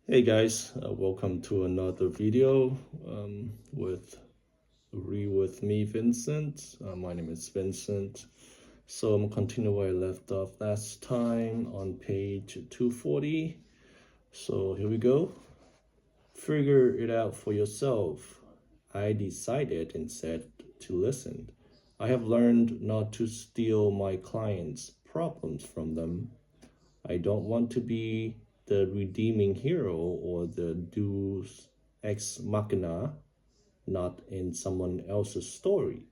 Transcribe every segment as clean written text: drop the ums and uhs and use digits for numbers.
Hey guys, welcome to another video with with me, Vincent. My name is Vincent. So I'm continuing where I left off last time on page 240. So here we go. Figure it out for yourself. I decided instead to listen. I have learned not to steal my clients' problems from them. I don't want to be the redeeming hero or the deus ex machina, not in someone else's story.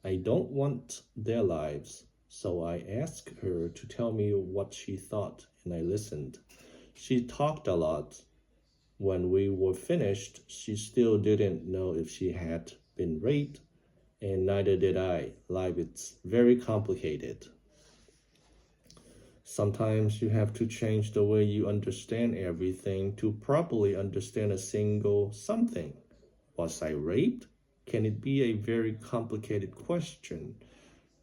I don't want their lives, so I asked her to tell me what she thought, and I listened. She talked a lot. When we were finished, she still didn't know if she had been raped, and neither did I. Life is very complicated. Sometimes you have to change the way you understand everything to properly understand a single something. Was I raped? Can it be a very complicated question?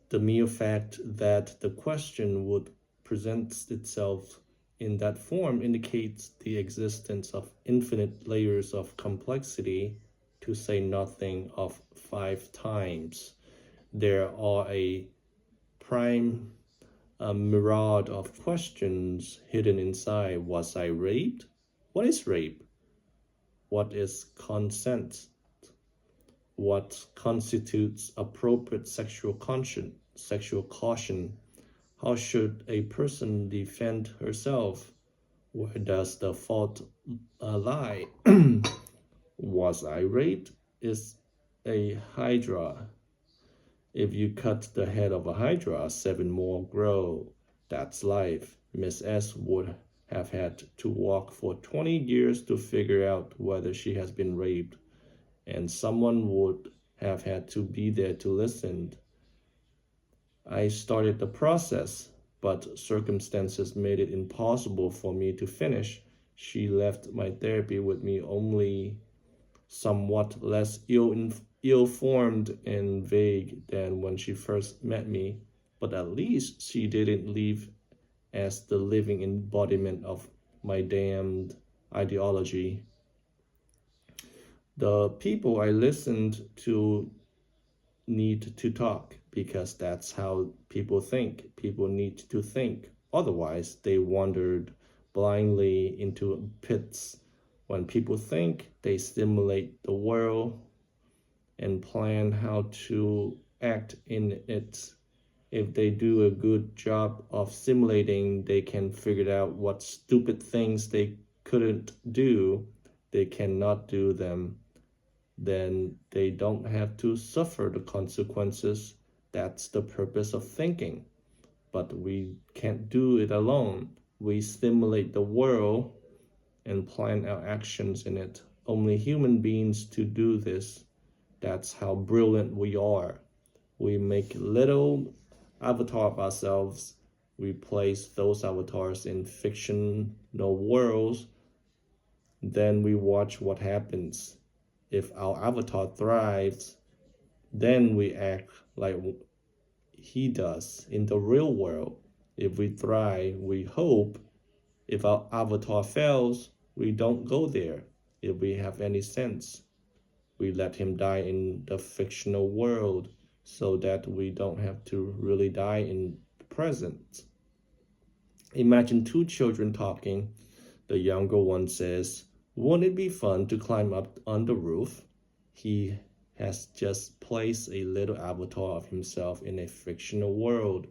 The mere fact that the question would present itself in that form indicates the existence of infinite layers of complexity, to say nothing of 5 times. There are a prime myriad of questions hidden inside. Was I raped? What is rape? What is consent? What constitutes appropriate sexual caution? How should a person defend herself? Where does the fault lie? Was I raped? Is a hydra. If you cut the head of a hydra, 7 more grow. That's life. Miss S would have had to walk for 20 years to figure out whether she has been raped, and someone would have had to be there to listen. I started the process, but circumstances made it impossible for me to finish. She left my therapy with me only somewhat less ill-formed and vague than when she first met me, but at least she didn't leave as the living embodiment of my damned ideology. The people I listened to need to talk because that's how people think. People need to think. Otherwise, they wandered blindly into pits. When people think, they stimulate the world and plan how to act in it. If they do a good job of simulating, they can figure out what stupid things they couldn't do. They cannot do them. Then they don't have to suffer the consequences. That's the purpose of thinking. But we can't do it alone. We stimulate the world and plan our actions in it. Only human beings to do this. That's how brilliant we are. We make little avatar of ourselves. We place those avatars in fictional worlds. Then we watch what happens. If our avatar thrives, then we act like he does in the real world. If we thrive, we hope. If our avatar fails, we don't go there. If we have any sense, we let him die in the fictional world so that we don't have to really die in the present. Imagine 2 children talking. The younger one says, "Won't it be fun to climb up on the roof?" He has just placed a little avatar of himself in a fictional world.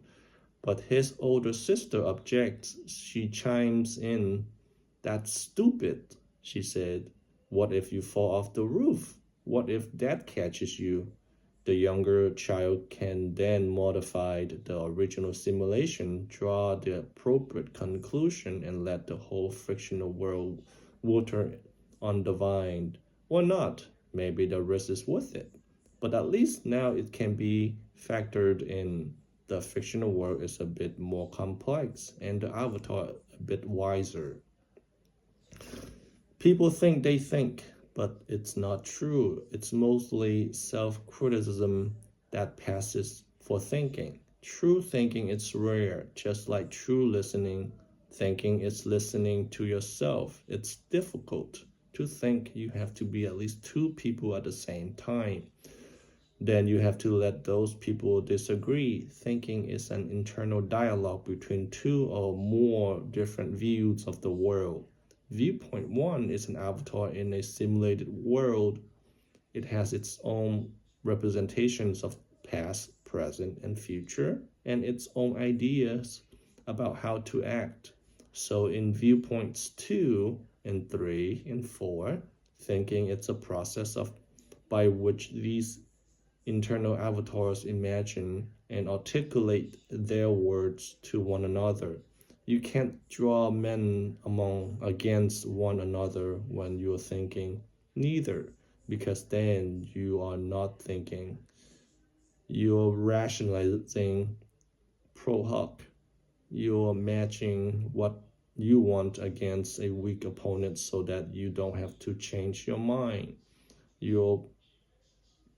But his older sister objects. She chimes in. "That's stupid," she said. "What if you fall off the roof? What if that catches you?" The younger child can then modify the original simulation, draw the appropriate conclusion, and let the whole fictional world water on the vine. Or not. Maybe the risk is worth it. But at least now it can be factored in. The fictional world is a bit more complex and the avatar a bit wiser. People think they think, but it's not true. It's mostly self-criticism that passes for thinking. True thinking is rare, just like true listening. Thinking is listening to yourself. It's difficult to think. You have to be at least two people at the same time. Then you have to let those people disagree. Thinking is an internal dialogue between two or more different views of the world. Viewpoint one is an avatar in a simulated world. It has its own representations of past, present, and future, and its own ideas about how to act. So in viewpoints 2 and 3 and 4, thinking it's a process of by which these internal avatars imagine and articulate their words to one another. You can't draw men among against one another when you're thinking, neither, because then you are not thinking. You're rationalizing pro hoc. You're matching what you want against a weak opponent so that you don't have to change your mind. You're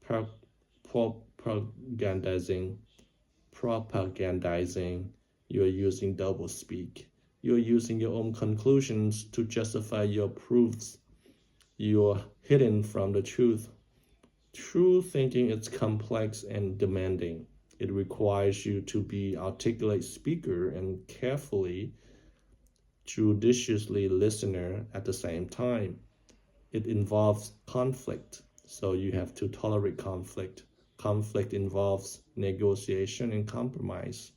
propagandizing, you're using doublespeak. You're using your own conclusions to justify your proofs. You're hidden from the truth. True thinking is complex and demanding. It requires you to be articulate speaker and carefully, judiciously listener at the same time. It involves conflict, so you have to tolerate conflict. Conflict involves negotiation and compromise,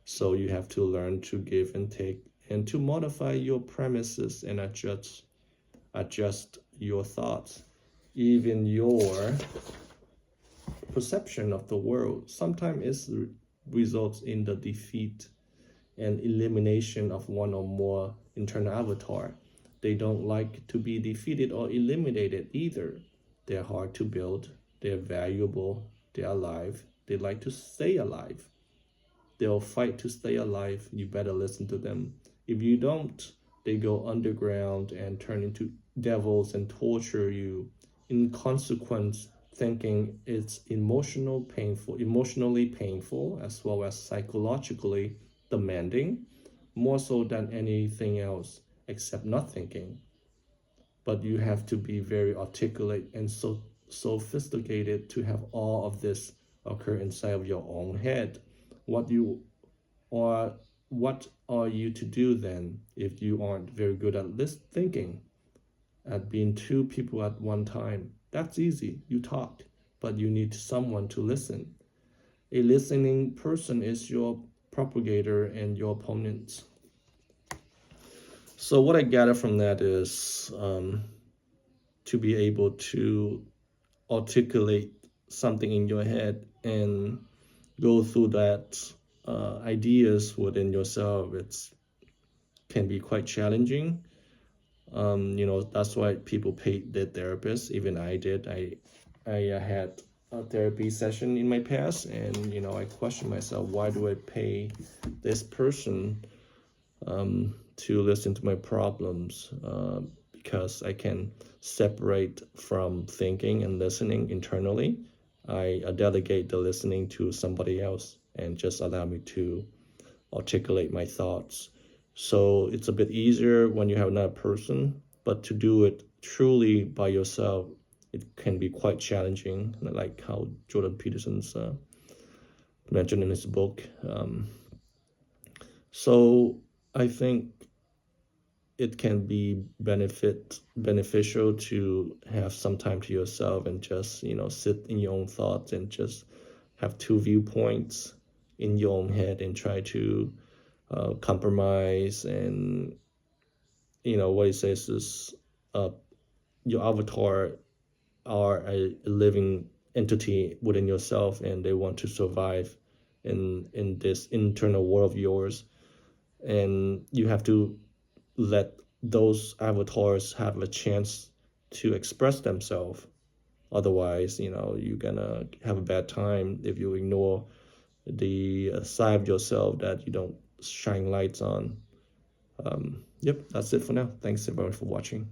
so you have to learn to give and take and to modify your premises and adjust your thoughts. Even your perception of the world sometimes results in the defeat and elimination of one or more internal avatar. They don't like to be defeated or eliminated either. They're hard to build, they're valuable, they're alive, they like to stay alive. They'll fight to stay alive. You better listen to them. If you don't, they go underground and turn into devils and torture you. In consequence, thinking it's emotionally painful as well as psychologically demanding, more so than anything else except not thinking. But you have to be very articulate and so sophisticated to have all of this occur inside of your own head. What are you to do then if you aren't very good at this thinking, at being two people at one time? That's easy. You talk, but you need someone to listen. A listening person is your propagator and your opponent. So what I gather from that is to be able to articulate something in your head and go through that ideas within yourself. It can be quite challenging. That's why people pay their therapists. Even I did. I had a therapy session in my past, and I questioned myself, why do I pay this person to listen to my problems? Because I can separate from thinking and listening internally. I delegate the listening to somebody else and just allow me to articulate my thoughts. So it's a bit easier when you have another person, but to do it truly by yourself, it can be quite challenging, like how Jordan Peterson's mentioned in his book. So I think it can be beneficial to have some time to yourself and just sit in your own thoughts and just have two viewpoints in your own head and try to compromise. And what he says is your avatar are a living entity within yourself, and they want to survive in this internal world of yours, and you have to let those avatars have a chance to express themselves. Otherwise, you're gonna have a bad time if you ignore the side of yourself that you don't shine lights on. Yep, that's it for now. Thanks everyone for watching.